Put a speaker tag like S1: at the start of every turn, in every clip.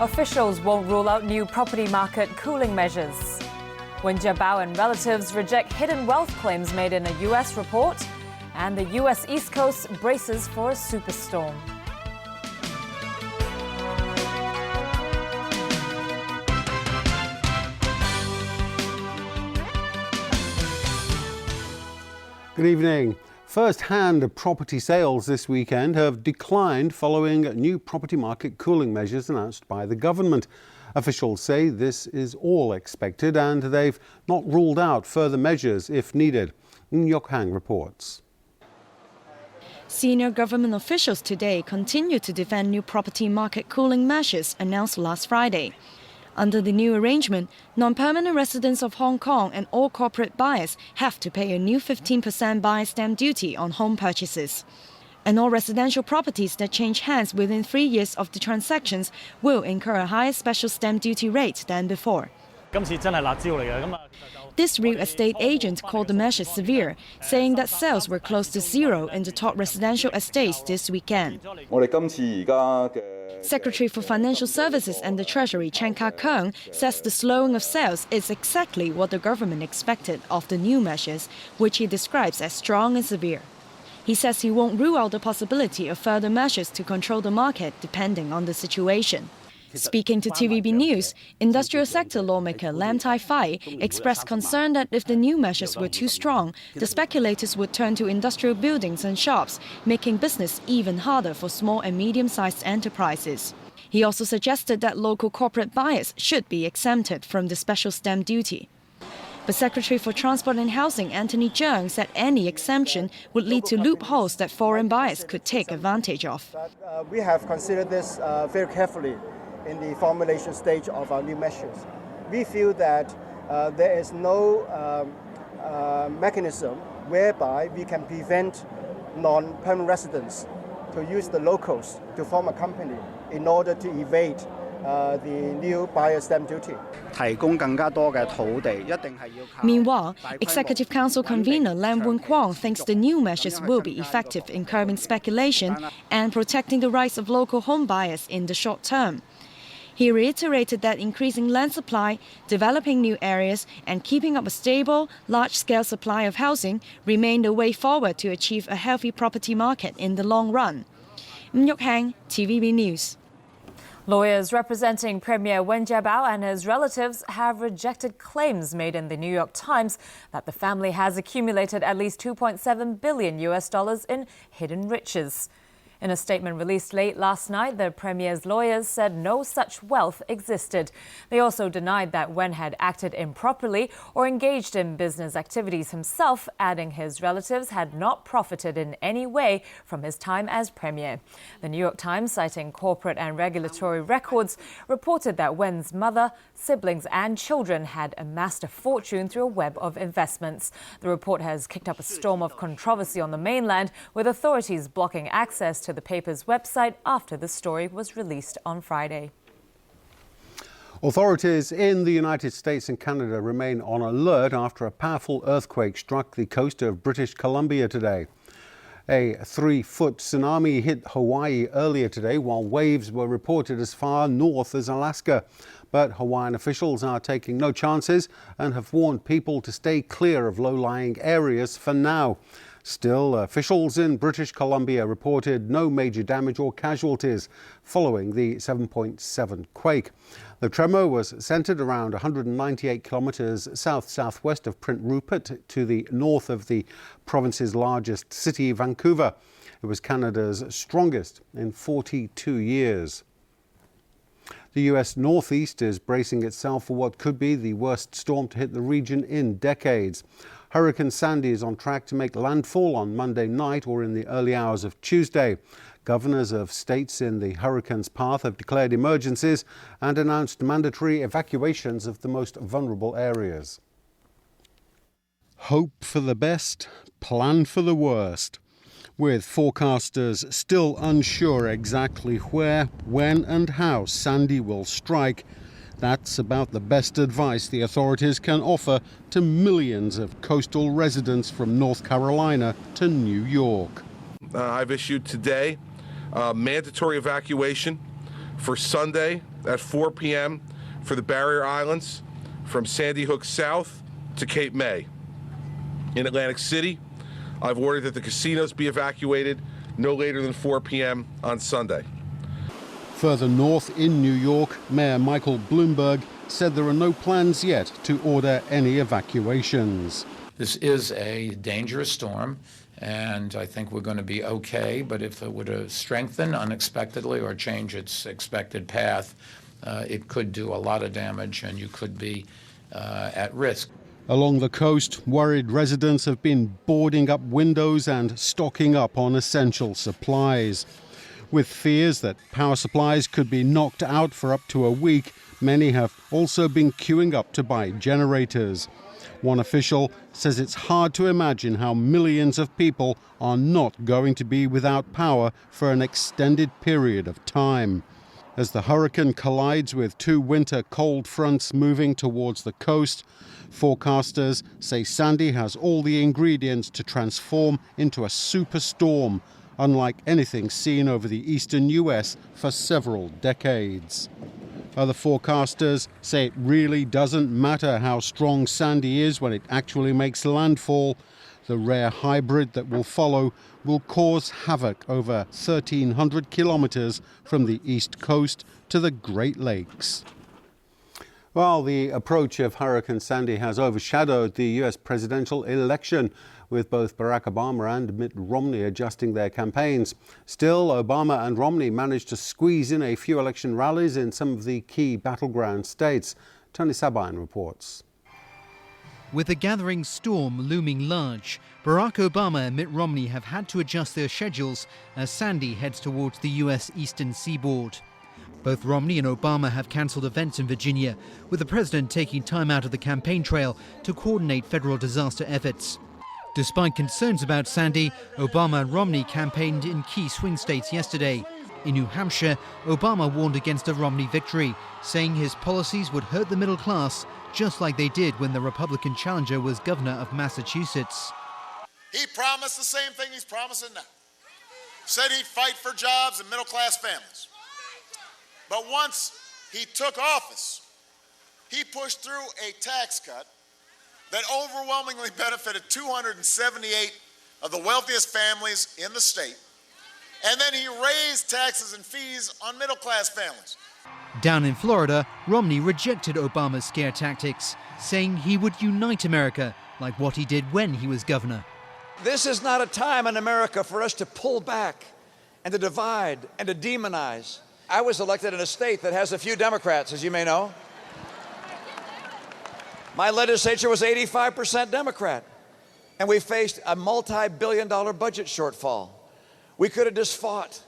S1: Officials won't rule out new property market cooling measures. Wen Jiabao and relatives reject hidden wealth claims made in a U.S. report. And the U.S. East Coast braces for a superstorm.
S2: Good evening. First-hand property sales this weekend have declined following new property market cooling measures announced by the government. Officials say this is all expected and they've not ruled out further measures if needed. Ng Hang reports.
S3: Senior government officials today continue to defend new property market cooling measures announced last Friday. Under the new arrangement, non-permanent residents of Hong Kong and all corporate buyers have to pay a new 15% buyer stamp duty on home purchases. And all residential properties that change hands within 3 years of the transactions will incur a higher special stamp duty rate than before. This real estate agent called the measure severe, saying that sales were close to zero in the top residential estates this weekend. Secretary for Financial Services and the Treasury Chan Ka-keung says the slowing of sales is exactly what the government expected of the new measures, which he describes as strong and severe. He says he won't rule out the possibility of further measures to control the market depending on the situation. Speaking to TVB News, industrial sector lawmaker Lam Tai Fai expressed concern that if the new measures were too strong, the speculators would turn to industrial buildings and shops, making business even harder for small and medium-sized enterprises. He also suggested that local corporate buyers should be exempted from the special stamp duty. But Secretary for Transport and Housing Anthony Cheung said any exemption would lead to loopholes that foreign buyers could take advantage of.
S4: We have considered this very carefully in the formulation stage of our new measures. We feel that there is no mechanism whereby we can prevent non-permanent residents to use the locals to form a company in order to evade the new buyer stamp duty.
S3: Meanwhile, Executive Council convener Lam Woon Kwong thinks the new measures will be effective in curbing speculation and protecting the rights of local home buyers in the short term. He reiterated that increasing land supply, developing new areas, and keeping up a stable, large-scale supply of housing remain the way forward to achieve a healthy property market in the long run. Ng Hang, TVB News.
S1: Lawyers representing Premier Wen Jiabao and his relatives have rejected claims made in the New York Times that the family has accumulated at least $2.7 billion in hidden riches. In a statement released late last night, the Premier's lawyers said no such wealth existed. They also denied that Wen had acted improperly or engaged in business activities himself, adding his relatives had not profited in any way from his time as Premier. The New York Times, citing corporate and regulatory records, reported that Wen's mother, siblings and children had amassed a fortune through a web of investments. The report has kicked up a storm of controversy on the mainland, with authorities blocking access to the paper's website after the story was released on Friday.
S2: Authorities in the United States and Canada remain on alert after a powerful earthquake struck the coast of British Columbia today. A 3-foot tsunami hit Hawaii earlier today, while waves were reported as far north as Alaska. But Hawaiian officials are taking no chances and have warned people to stay clear of low-lying areas for now. Still, officials in British Columbia reported no major damage or casualties following the 7.7 quake. The tremor was centered around 198 kilometers south-southwest of Prince Rupert to the north of the province's largest city, Vancouver. It was Canada's strongest in 42 years. The U.S. Northeast is bracing itself for what could be the worst storm to hit the region in decades. Hurricane Sandy is on track to make landfall on Monday night or in the early hours of Tuesday. Governors of states in the hurricane's path have declared emergencies and announced mandatory evacuations of the most vulnerable areas. Hope for the best, plan for the worst. With forecasters still unsure exactly where, when and how Sandy will strike, That's about the best advice the authorities can offer to millions of coastal residents from North Carolina to New York.
S5: I've issued today mandatory evacuation for Sunday at 4 p.m. for the Barrier Islands from Sandy Hook South to Cape May. In Atlantic City, I've ordered that the casinos be evacuated no later than 4 p.m. on Sunday.
S2: Further north in New York, Mayor Michael Bloomberg said there are no plans yet to order any evacuations.
S6: This is a dangerous storm, and I think we're going to be okay, but if it were to strengthen unexpectedly or change its expected path, it could do a lot of damage and you could be at risk.
S2: Along the coast, worried residents have been boarding up windows and stocking up on essential supplies. With fears that power supplies could be knocked out for up to a week, many have also been queuing up to buy generators. One official says it's hard to imagine how millions of people are not going to be without power for an extended period of time. As the hurricane collides with two winter cold fronts moving towards the coast, forecasters say Sandy has all the ingredients to transform into a superstorm, unlike anything seen over the eastern US for several decades. Other forecasters say it really doesn't matter how strong Sandy is when it actually makes landfall. The rare hybrid that will follow will cause havoc over 1,300 kilometers from the east coast to the Great Lakes. Well, the approach of Hurricane Sandy has overshadowed the US presidential election, with both Barack Obama and Mitt Romney adjusting their campaigns. Still, Obama and Romney managed to squeeze in a few election rallies in some of the key battleground states. Tony Sabine reports.
S7: With the gathering storm looming large, Barack Obama and Mitt Romney have had to adjust their schedules as Sandy heads towards the US eastern seaboard. Both Romney and Obama have cancelled events in Virginia, with the president taking time out of the campaign trail to coordinate federal disaster efforts. Despite concerns about Sandy, Obama and Romney campaigned in key swing states yesterday. In New Hampshire, Obama warned against a Romney victory, saying his policies would hurt the middle class, just like they did when the Republican challenger was governor of Massachusetts.
S8: He promised the same thing he's promising now. Said he'd fight for jobs and middle-class families. But once he took office, he pushed through a tax cut that overwhelmingly benefited 278 of the wealthiest families in the state. And then he raised taxes and fees on middle-class families.
S7: Down in Florida, Romney rejected Obama's scare tactics, saying he would unite America, like what he did when he was governor.
S9: This is not a time in America for us to pull back and to divide and to demonize. I was elected in a state that has a few Democrats, as you may know. My legislature was 85% Democrat, and we faced a multi-billion-dollar budget shortfall. We could have just fought,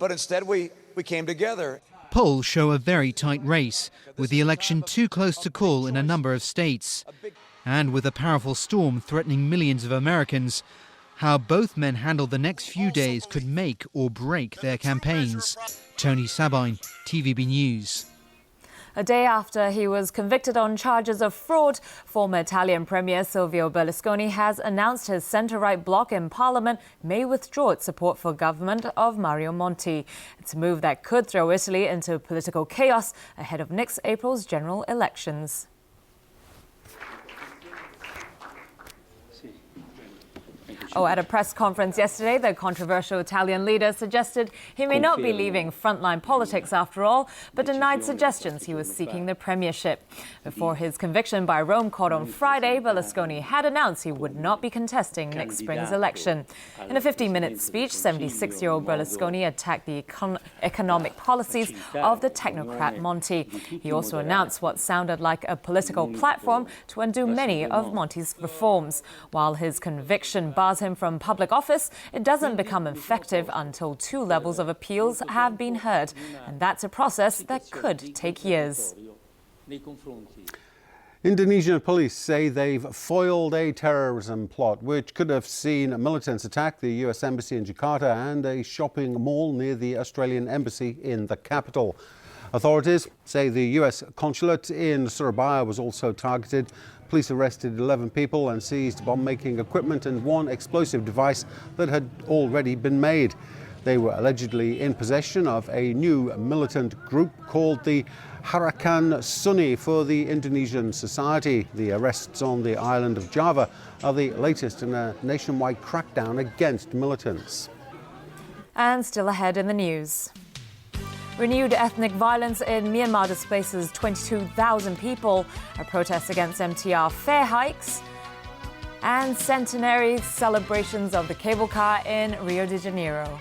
S9: but instead we came together.
S7: Polls show a very tight race, with the election too close to call in a number of states. And with a powerful storm threatening millions of Americans, how both men handle the next few days could make or break their campaigns. Tony Sabine, TVB News.
S1: A day after he was convicted on charges of fraud, former Italian Premier Silvio Berlusconi has announced his centre-right bloc in Parliament may withdraw its support for government of Mario Monti. It's a move that could throw Italy into political chaos ahead of next April's general elections. At a press conference yesterday, the controversial Italian leader suggested he may not be leaving frontline politics after all, but denied suggestions he was seeking the premiership. Before his conviction by Rome court on Friday, Berlusconi had announced he would not be contesting next spring's election. In a 15-minute speech, 76-year-old Berlusconi attacked the economic policies of the technocrat Monti. He also announced what sounded like a political platform to undo many of Monti's reforms. While his conviction bars him from public office, it doesn't become effective until two levels of appeals have been heard, and that's a process that could take years.
S2: Indonesian police say they've foiled a terrorism plot which could have seen militants attack the US Embassy in Jakarta and a shopping mall near the Australian Embassy in the capital. Authorities say the U.S. consulate in Surabaya was also targeted. Police arrested 11 people and seized bomb-making equipment and one explosive device that had already been made. They were allegedly in possession of a new militant group called the Harakan Sunni for the Indonesian Society. The arrests on the island of Java are the latest in a nationwide crackdown against militants.
S1: And still ahead in the news. Renewed ethnic violence in Myanmar displaces 22,000 people. A protest against MTR fare hikes. And centenary celebrations of the cable car in Rio de Janeiro.